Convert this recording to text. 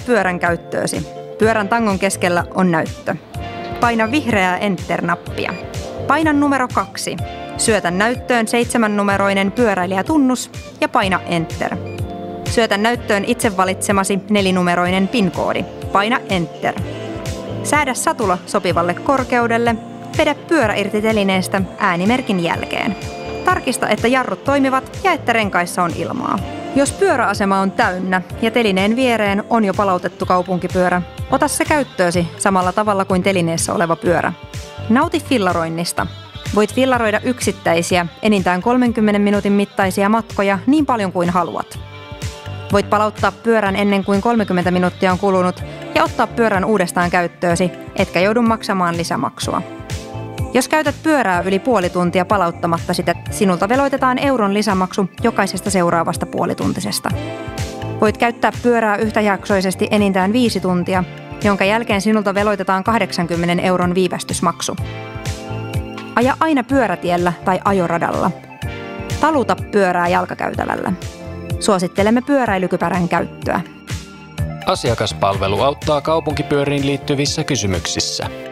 Pyörän käyttöösi. Pyörän tangon keskellä on näyttö. Paina vihreää Enter-nappia. Paina numero 2. Syötä näyttöön 7-numeroinen pyöräilijätunnus ja paina Enter. Syötä näyttöön itse valitsemasi 4-numeroinen PIN-koodi. Paina Enter. Säädä satula sopivalle korkeudelle. Vedä pyörä irti telineestä äänimerkin jälkeen. Tarkista, että jarrut toimivat ja että renkaissa on ilmaa. Jos pyöräasema on täynnä ja telineen viereen on jo palautettu kaupunkipyörä, ota se käyttöösi samalla tavalla kuin telineessä oleva pyörä. Nauti fillaroinnista. Voit fillaroida yksittäisiä, enintään 30 minuutin mittaisia matkoja niin paljon kuin haluat. Voit palauttaa pyörän ennen kuin 30 minuuttia on kulunut ja ottaa pyörän uudestaan käyttöösi, etkä joudu maksamaan lisämaksua. Jos käytät pyörää yli puoli tuntia palauttamatta sitä, sinulta veloitetaan euron lisämaksu jokaisesta seuraavasta puolituntisesta. Voit käyttää pyörää yhtäjaksoisesti enintään 5 tuntia, jonka jälkeen sinulta veloitetaan 80 euron viivästysmaksu. Aja aina pyörätiellä tai ajoradalla. Taluta pyörää jalkakäytävällä. Suosittelemme pyöräilykypärän käyttöä. Asiakaspalvelu auttaa kaupunkipyöriin liittyvissä kysymyksissä.